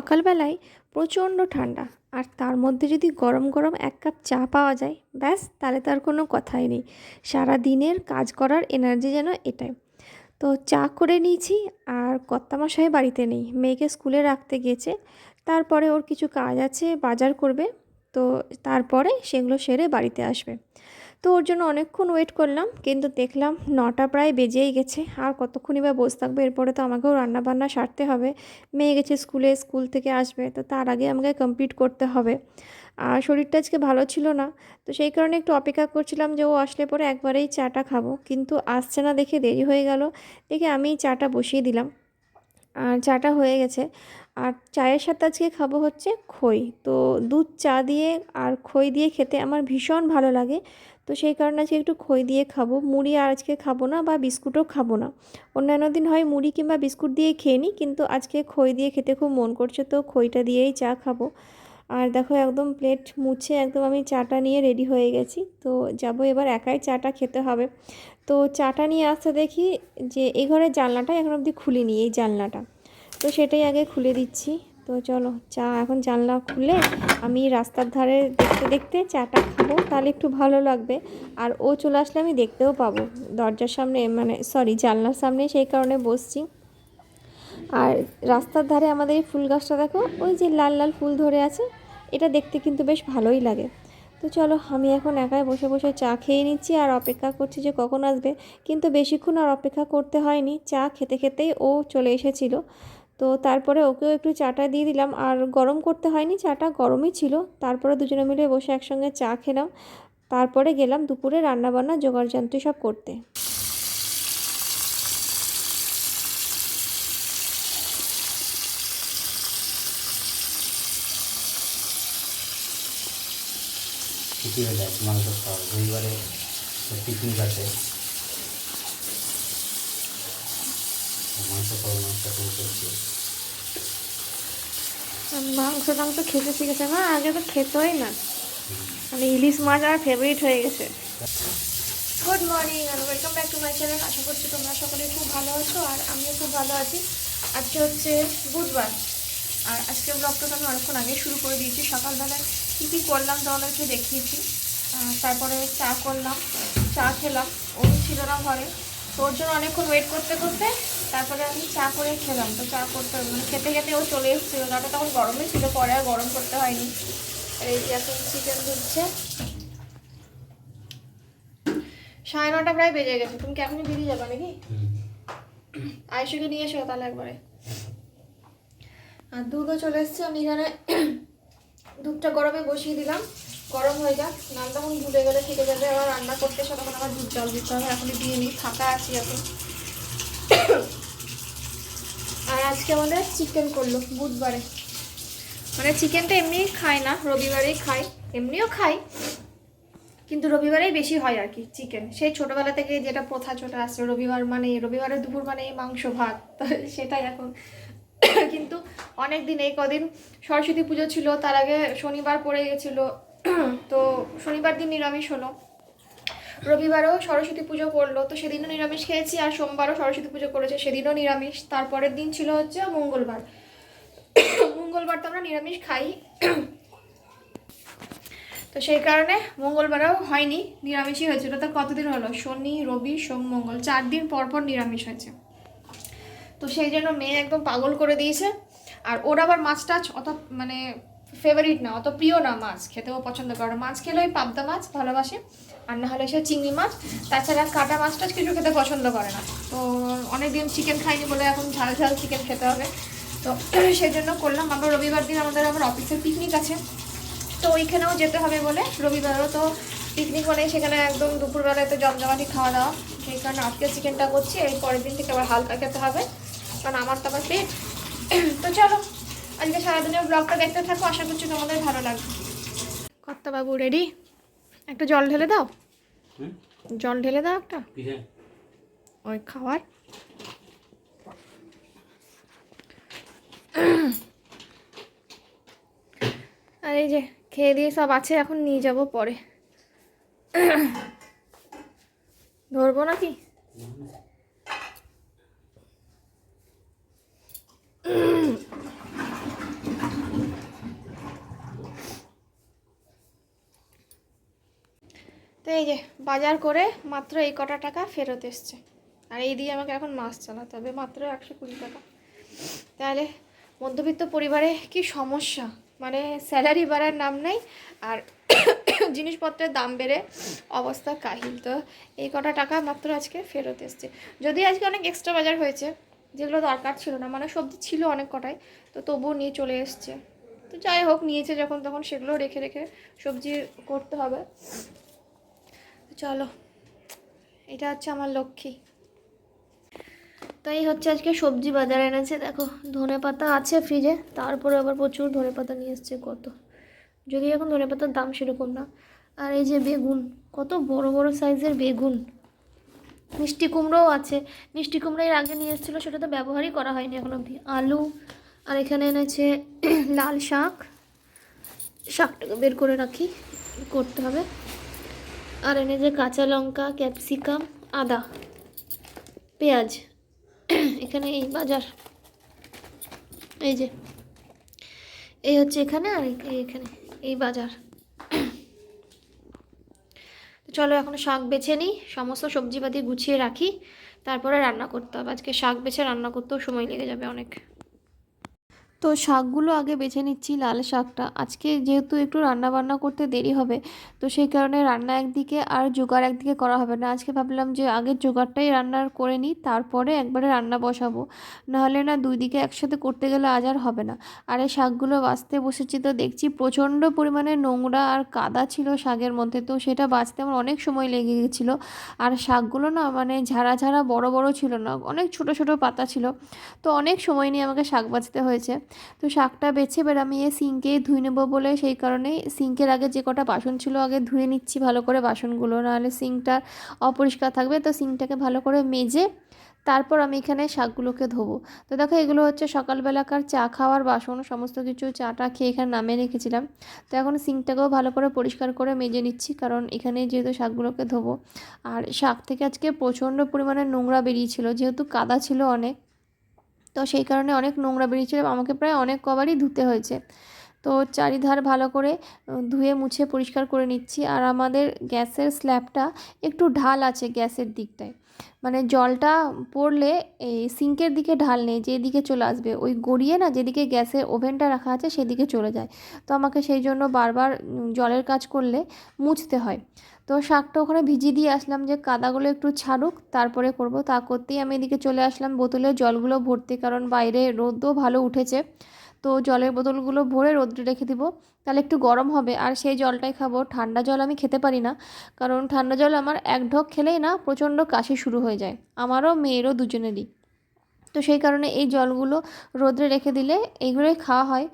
সকালবেলায় প্রচণ্ড ঠান্ডা, আর তার মধ্যে যদি গরম গরম এক কাপ চা পাওয়া যায়, ব্যাস তাহলে তার কোনো কথাই নেই। সারা দিনের কাজ করার এনার্জি যেন এটাই। তো চা করে নিয়েছি। আর কর্তামশাই বাড়িতে নেই, মেয়েকে স্কুলে রাখতে গিয়েছে। তারপরে ওর কিছু কাজ আছে, বাজার করবে। তো তারপরে সেগুলো সেরে বাড়িতে আসবে। তো ওর জন্য অনেকক্ষণ ওয়েট করলাম, কিন্তু দেখলাম 9টা প্রায় বেজেই গেছে। আর কতক্ষণই বা বসে থাকবে, এরপরে তো আমাকেও রান্নাবান্না সারতে হবে। মেয়ে গেছে স্কুলে, স্কুল থেকে আসবে, তো তার আগে আমাকে কমপ্লিট করতে হবে। আর শরীরটা আজকে ভালো ছিল না, তো সেই কারণে একটু অপেক্ষা করছিলাম যে ও আসলে পরে একবারেই চাটা খাবো, কিন্তু আসছে না দেখে দেরি হয়ে গেল। দেখে আমি চাটা বসিয়ে দিলাম, আর চাটা হয়ে গেছে। আর চায়ের সাথে আজকে খাবো হচ্ছে খই। তো দুধ চা দিয়ে আর খই দিয়ে খেতে আমার ভীষণ ভালো লাগে। তো সেই কারণে আজকে একটু খই দিয়ে খাবো, মুড়ি আর আজকে খাবো না, বা বিস্কুটও খাবো না। অন্যান্য দিন হয় মুড়ি কিংবা বিস্কুট দিয়ে খেয়ে নিই, কিন্তু আজকে খই দিয়ে খেতে খুব মন করছে, তো খইটা দিয়েই চা খাবো। আর দেখো একদম প্লেট মুছে একদম আমি চাটা নিয়ে রেডি হয়ে গেছি। তো যাবো এবার, একাই চাটা খেতে হবে। তো চাটা নিয়ে আসতে দেখি যে এই ঘরের জানলাটা এখন অবধি খুলিনি, এই জানলাটা। তো সেটাই আগে খুলে দিচ্ছি। তো চলো, চা এখন জানলা খুলে আমি রাস্তার ধারে দেখতে দেখতে চাটা খাবো, তাহলে একটু ভালো লাগবে। আর ও চলে আসলে আমি দেখতেও পাবো দরজার সামনে, মানে সরি জানলার সামনে, সেই কারণে বসছি। আর রাস্তার ধারে আমাদের এই ফুল গাছটা দেখো, ওই যে লাল লাল ফুল ধরে আছে, এটা দেখতে কিন্তু বেশ ভালোই লাগে। তো চলো, আমি এখন একাই বসে বসে চা খেয়ে নিচ্ছি আর অপেক্ষা করছি যে কখন আসবে। কিন্তু বেশিক্ষণ আর অপেক্ষা করতে হয়নি, চা খেতে খেতেই ও চলে এসেছিল। তো তারপরে ওকেও একটু চাটা দিয়ে দিলাম, আর গরম করতে হয়নি, চাটা গরমই ছিল। তারপরে দুজনে মিলে বসে একসঙ্গে চা খেলাম। তারপরে গেলাম দুপুরে রান্নাবান্না জোগাড়যন্ত্রী সব করতে। ছুটি হয়ে যায় মাংস খাওয়া, রবিবারে পিকনিক আছে, মাংস খাওয়া, মাংস করছি। মাংস টাংস খেতে শিখেছে না, আগে তো খেতোই না। মানে ইলিশ মাছ আমার ফেভারিট হয়ে গেছে। গুড মর্নিং আর welcome back to my channel. আশা করছি তোমরা সকলে খুব ভালো আছো, আর আমিও খুব ভালো আছি। আজকে হচ্ছে বুধবার, আর আজকে ব্লগটা আমি অনেকক্ষণ আগে শুরু করে দিয়েছি। সকালবেলায় কী কী করলাম তোমাদেরকে দেখিয়েছি। তারপরে চা করলাম, চা খেলাম। ও ছিল না ঘরে, তো ওর জন্য অনেকক্ষণ ওয়েট করতে করতে তারপরে আমি চা করে খেলাম। তো চা করতে মানে খেতে খেতে ও চলে এসেছিলো, তারপরে তখন গরমই ছিল, পরে আর গরম করতে হয়নি। আর এই যে এখন চিকেন ধুচ্ছে। 9:30 প্রায় বেজে গেছে। তুমি কি এখনই বেরিয়ে যাবে নাকি? আয়ুষকে নিয়ে এসো তাহলে একবারে। আর দুধও চলে এসছে, আমি এখানে দুধটা গরমে বসিয়ে দিলাম, গরম হয়ে যাক। নাল তখন ভুলে গেলে থেকে যাবে, আবার রান্না করতে এসে তখন আবার দুধ জল দিতে হবে। এখনই দিয়ে নিই, ফাঁকা আছি এখন। আর আজকে আমাদের চিকেন করলো বুধবারে। মানে চিকেনটা এমনি খাই না, রবিবারেই খাই। এমনিও খাই, কিন্তু রবিবারেই বেশি হয় আর কি চিকেন। সেই ছোটোবেলা থেকে যেটা প্রথা চলে আসছে, রবিবার মানে রবিবারের দুপুর মানে মাংস ভাত, তো সেটাই এখন। কিন্তু অনেক দিন, এই কদিন সরস্বতী পুজো ছিল, তার আগে শনিবার পড়ে গেছিলো, তো শনিবার দিন নিরামিষ হলো। রবিবারও সরস্বতী পুজো পড়লো, তো সেদিনও নিরামিষ খেয়েছি। আর সোমবারও সরস্বতী পুজো করেছে, সেদিনও নিরামিষ। তারপরের দিন ছিল হচ্ছে মঙ্গলবার। মঙ্গলবার তো আমরা নিরামিষ খাই, তো সেই কারণে মঙ্গলবারও হয়নি, নিরামিষই হয়েছিল। তো কতদিন হলো, শনি রবি সোম মঙ্গল, 4 দিন পর পর নিরামিষ হয়েছে। তো সেই জন্য মেয়ে একদম পাগল করে দিয়েছে। আর ওর আবার মাছ টাছ অত মানে ফেভারিট না, অত প্রিয় না, মাছ খেতেও পছন্দ করে না। মাছ খেলে ওই পাবদা মাছ ভালোবাসে, আর না হলে সে চিংড়ি মাছ। তাছাড়া কাটা মাছ টাছ কিছু খেতে পছন্দ করে না। তো অনেকদিন চিকেন খাইনি বলে এখন ঝাল ঝাল চিকেন খেতে হবে। তো সেই জন্য করলাম। আবার রবিবার দিন আমাদের আবার অফিসের পিকনিক আছে, তো ওইখানেও যেতে হবে বলে রবিবারও তো পিকনিক, মানে সেখানে একদম দুপুরবেলায় তো জমজমাটি খাওয়া দাওয়া। সেই কারণে আজকে চিকেনটা করছি, এই পরের দিন থেকে আবার হালকা খেতে হবে, কারণ আমার তো আবার পেট। তো চলো, আজকে সারাদিনের ব্লগটা দেখতে থাকো, আশা করছি তোমাদের ভালো লাগবে। কর্তা বাবু রেডি? একটা জল ঢেলে দাও, জল ঢেলে দাও একটা, ওই খাওয়ার। আর এই যে খেয়ে দিয়ে সব আছে, এখন নিয়ে যাব পরে। ধরবো নাকি? তো এই যে বাজার করে মাত্র এই কটা টাকা ফেরত এসছে, আর এই দিয়ে আমাকে এখন মাস চালাতে হবে, মাত্র 120 টাকা। তাহলে মধ্যবিত্ত পরিবারে কি সমস্যা, মানে স্যালারি বাড়ার নাম নেই, আর জিনিসপত্রের দাম বেড়ে অবস্থা কাহিল। তো এই কটা টাকা মাত্র আজকে ফেরত এসছে। যদি আজকে অনেক এক্সট্রা বাজার হয়েছে, যেগুলো দরকার ছিল না, মানে সবজি ছিল অনেক কটাই, তো তবুও নিয়ে চলে এসছে। তো যাই হোক, নিয়েছে যখন তখন সেগুলো রেখে রেখে সবজি করতে হবে। চলো, এটা হচ্ছে আমার লক্ষ্মী। তাই হচ্ছে আজকে সবজি বাজারে এনেছে, দেখো ধনেপাতা আছে ফ্রিজে, তারপরে আবার প্রচুর ধনেপাতা নিয়ে এসছে কত, যদি এখন ধনেপাতার দাম সেরকম না। আর এই যে বেগুন, কত বড় বড় সাইজের বেগুন। মিষ্টি কুমড়োও আছে, মিষ্টি কুমড়ো এর আগে নিয়ে এসেছিলো, সেটা তো ব্যবহারই করা হয়নি এখন অবধি। আলু, আর এখানে এনেছে লাল শাক, শাকটাকে বের করে রাখি, করতে হবে। আর এনেছে কাঁচা লঙ্কা, ক্যাপসিকাম, আদা, পেঁয়াজ। এখানে এই বাজার, এই যে এই হচ্ছে এখানে, আর এখানে এই বাজার। চলো এখন শাক বেছে নিই, সমস্ত সবজিপাতি গুছিয়ে রাখি, তারপরে রান্না করতে হবে। আজকে শাক বেছে রান্না করতেও সময় লেগে যাবে অনেক। তো শাকগুলো আগে বেছে নিচ্ছি, লাল শাকটা। আজকে যেহেতু একটু রান্না বান্না করতে দেরি হবে, তো সেই কারণে রান্না একদিকে আর জোগাড় একদিকে করা হবে না। আজকে ভাবলাম যে আগের জোগাড়টাই রান্নার করে নিই, তারপরে একবারে রান্না বসাবো, নাহলে না দুই দিকে একসাথে করতে গেলে আজ আর হবে না। আর এই শাকগুলো বাছতে বসেছি, তো দেখছি প্রচণ্ড পরিমাণে নোংরা আর কাদা ছিল শাকের মধ্যে, তো সেটা বাছতে আমার অনেক সময় লেগে গেছিলো। আর শাকগুলো না মানে ঝাড়া ঝাড়া বড় বড় ছিল না, অনেক ছোট ছোট পাতা ছিল, তো অনেক সময় নিয়ে আমাকে শাক বাছতে হয়েছে। তো শাকটা বেছে এবার আমি সিঙ্কে ধুয়ে নেবো বলে সেই কারণেই সিঙ্কের আগে যে কটা বাসন ছিল আগে ধুয়ে নিচ্ছি ভালো করে বাসনগুলো, নাহলে সিঙ্কটা অপরিষ্কার থাকবে। তো সিঙ্কটাকে ভালো করে মেজে তারপর আমি এখানে শাকগুলোকে ধোবো। তো দেখো এগুলো হচ্ছে সকালবেলাকার চা খাওয়ার বাসন, সমস্ত কিছু চাটা খেয়ে এখানে নামিয়ে রেখেছিলাম। তো এখন সিঙ্কটাকেও ভালো করে পরিষ্কার করে মেজে নিচ্ছি, কারণ এখানে যেহেতু শাকগুলোকে ধোবো। আর শাক থেকে আজকে প্রচণ্ড পরিমাণে নোংরা বেরিয়েছিল, যেহেতু কাদা ছিল অনেক, তো সেই কারণে অনেক নোংরা বেরিয়েছিল, আমাকে প্রায় অনেক কবারই ধুতে হয়েছে। তো চারিধার ভালো করে ধুয়ে মুছে পরিষ্কার করে নিচ্ছি। আর আমাদের গ্যাসের স্ল্যাবটা একটু ঢাল আছে গ্যাসের দিকটায়, মানে জলটা পড়লে এই সিঙ্কের দিকে ঢাল নেই, যেদিকে চলে আসবে ওই গড়িয়ে না, যেদিকে গ্যাসের ওভেনটা রাখা আছে সেদিকে চলে যায়। তো আমাকে সেই জন্য বারবার জলের কাজ করলে মুছতে হয়। তো শাকটা ওখানে ভিজিয়ে দিয়ে আসলাম যে কাদাগুলো একটু ছাড়ুক, তারপরে করব। তা করতেই আমি এদিকে চলে আসলাম বোতলে জলগুলো ভর্তি, কারণ বাইরে রোদও ভালো উঠেছে। তো জলের বোতলগুলো ভরে রোদ্রে রেখে দিব, তাহলে একটু গরম হবে, আর সেই জলটাই খাবো। ঠান্ডা জল আমি খেতে পারি না, কারণ ঠান্ডা জল আমার এক ঢোক খেলেই না প্রচণ্ড কাশি শুরু হয়ে যায়, আমারও মেয়েরও দুজনেরই। তো সেই কারণে এই জলগুলো রোদ্রে রেখে দিলে এইগুলোই খাওয়া হয়।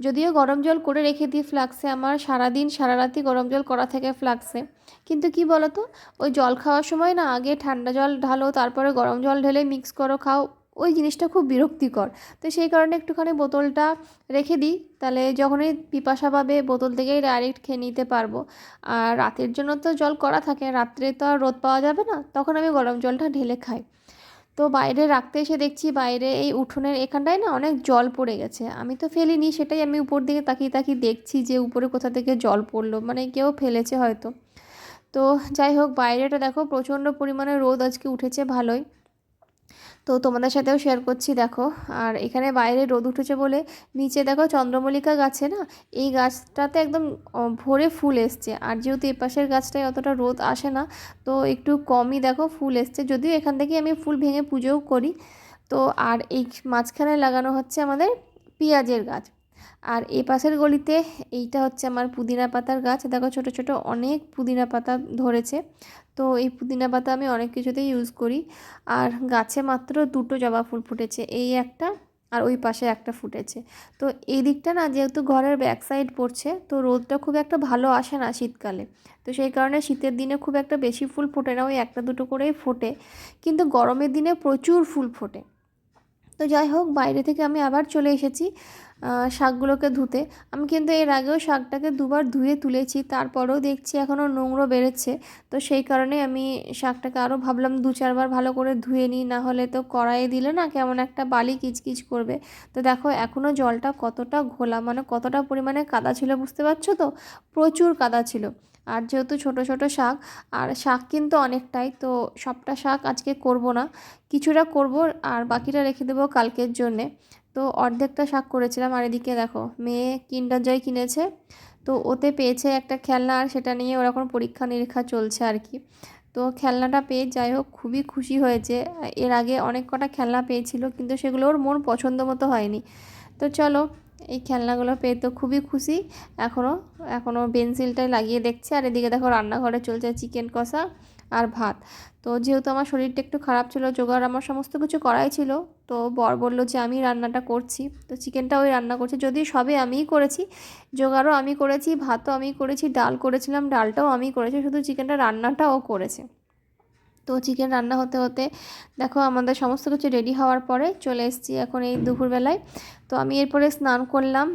যদিও গরম জল করে রেখে দিই ফ্লাক্সে, আমার সারাদিন সারা রাতি গরম জল করা থাকে ফ্লাক্সে। কিন্তু কি বলো তো, ওই জল খাওয়ার সময় না আগে ঠান্ডা জল ঢালো, তারপরে গরম জল ঢেলে মিক্স করো খাও, ওই জিনিসটা খুব বিরক্তিকর। তো সেই কারণে একটুখানি বোতলটা রেখে দিই, তাহলে যখনই পিপাসা পাবে বোতল থেকেই ডাইরেক্ট খেয়ে নিতে পারবো। আর রাতের জন্য তো জল করা থাকে, রাত্রে তো আর রোদ পাওয়া যাবে না, তখন আমি গরম জলটা ঢেলে খাই। তো বাইরে রাখতে এসে দেখছি বাইরে এই উঠোনের এখানটায় না অনেক জল পড়ে গেছে, আমি তো ফেলিনি, সেটাই আমি উপর দিকে তাকিয়ে তাকিয়ে দেখছি যে উপরে কোথা থেকে জল পড়লো, মানে কেউ ফেলেছে হয়তো। তো যাই হোক, বাইরেটা দেখো প্রচণ্ড পরিমাণে রোদ আজকে উঠেছে ভালোই, তো তোমাদের সাথেও শেয়ার করছি দেখো। আর এখানে বাইরে রোদ উঠেছে বলে নিচে দেখো চন্দ্রমল্লিকা গাছে না, এই গাছটাতে একদম ভরে ফুল এসছে। আর যেহেতু এই পাশের গাছটায় অতটা রোদ আসে না, তো একটু কমই দেখো ফুল এসছে, যদিও এখান থেকে আমি ফুল ভেঙে পুজোও করি। তো আর এই মাঝখানে লাগানো হচ্ছে আমাদের পেঁয়াজের গাছ। আর এই পাশের গলিতে এইটা হচ্ছে আমার পুদিনা পাতার গাছ, দেখো ছোট ছোট অনেক পুদিনা পাতা ধরেছে। তো এই পুদিনা পাতা আমি অনেক কিছুতেই ইউজ করি। আর গাছে মাত্র দুটো জবা ফুল ফুটেছে, এই একটা আর ওই পাশে একটা ফুটেছে। তো এই দিকটা না যেহেতু ঘরের ব্যাক সাইড পড়ছে, তো রোদটা খুব একটা ভালো আসে না শীতকালে, তো সেই কারণে শীতের দিনে খুব একটা বেশি ফুল ফোটে না, ওই একটা দুটো করেই ফোটে। কিন্তু গরমের দিনে প্রচুর ফুল ফোটে। তো যাই হোক, বাইরে থেকে আমি আবার চলে এসেছি শাকগুলোকে ধুতে। আমি কিন্তু এর আগেও শাকটাকে দুবার ধুয়ে তুলেছি, তারপরেও দেখছি এখনও নোংরা বেরোচ্ছে। তো সেই কারণে আমি শাকটাকে আরও ভাবলাম 2-4 বার ভালো করে ধুয়ে নিই, না হলে তো কড়াইয়ে দিলে না কেমন একটা বালি কিচকিচ করবে। তো দেখো এখনও জলটা কতটা ঘোলা, মানে কতটা পরিমাণে কাদা ছিল বুঝতে পারছো তো, প্রচুর কাদা ছিল। আর যেহেতু ছোট ছোট শাক, আর শাক কিন্তু অনেকটাই, তো সবটা শাক আজকে করব না, কিছুটা করব আর বাকিটা রেখে দেবো কালকের জন্যে। তো অর্ধেকটা শাক করেছিলাম। আর এদিকে দেখো মেয়ে কিন্ডার জয় কিনেছে, তো ওতে পেয়েছে একটা খেলনা, আর সেটা নিয়ে ওর এখন পরীক্ষা নিরীক্ষা চলছে আর কি। তো খেলনাটা পেয়ে যাই হোক খুবই খুশি হয়েছে। এর আগে অনেক কটা খেলনা পেয়েছিল, কিন্তু সেগুলো ওর মন পছন্দ মতো হয়নি। তো চলো, এই খেলনাগুলো পেয়ে তো খুবই খুশি। এখনও পেন্সিলটাই লাগিয়ে দেখছে। আর এদিকে দেখো রান্নাঘরে চলছে চিকেন কষা আর ভাত। তো যেহেতু আমার শরীরটা একটু খারাপ ছিল, জোগাড় আমার সমস্ত কিছু করাই ছিল, তো বর বলল যে আমি রান্নাটা করছি, তো চিকেনটা ওই রান্না করছি, যদিও সবই আমিই করেছি, জোগাড়ও আমি করেছি, ভাতও আমি করেছি, ডাল করেছিলাম, ডালটাও আমি করেছি, শুধু চিকেনটা রান্নাটাও করেছে। তো চিকেন রান্না হতে হতে দেখো আমাদের সমস্ত কিছু রেডি হওয়ার পরে চলে এসেছি এখন এই দুপুরবেলায়। তো আমি এরপরে স্নান করলাম।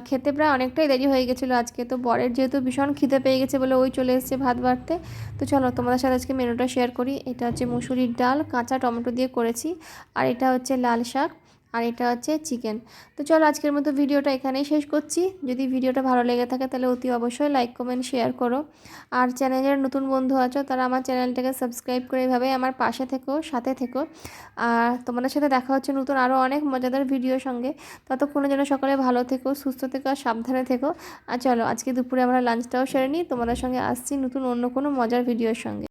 খেতে প্রায় অনেকটাই দেরি হয়ে গেছিলো আজকে, তো বরের যেহেতু ভীষণ খিদে পেয়ে গেছে বলে ওই চলে এসেছে ভাত বাড়তে। তো চলো তোমাদের সাথে আজকে মেনুটা শেয়ার করি। এটা হচ্ছে মুসুরির ডাল কাঁচা টমেটো দিয়ে করেছি, আর এটা হচ্ছে লাল শাক, আর এটা হচ্ছে চিকেন। তো চলো আজকের মতো ভিডিওটা এখানেই শেষ করছি। যদি ভিডিওটা ভালো লেগে থাকে তাহলে অতি অবশ্যই লাইক কমেন্ট শেয়ার করো। আর চ্যানেলের নতুন বন্ধু আছো তারা আমার চ্যানেলটাকে সাবস্ক্রাইব করে এভাবে আমার পাশে থেকো, সাথে থেকো। আর তোমাদের সাথে দেখা হচ্ছে নতুন আরও অনেক মজাদার ভিডিওর সঙ্গে। ততক্ষণে যেন সকালে ভালো থেকো, সুস্থ থেকো আর সাবধানে থেকো। আর চলো আজকে দুপুরে আমরা লাঞ্চটাও সেরে নিই, তোমাদের সঙ্গে আসছি নতুন অন্য কোনো মজার ভিডিওর সঙ্গে।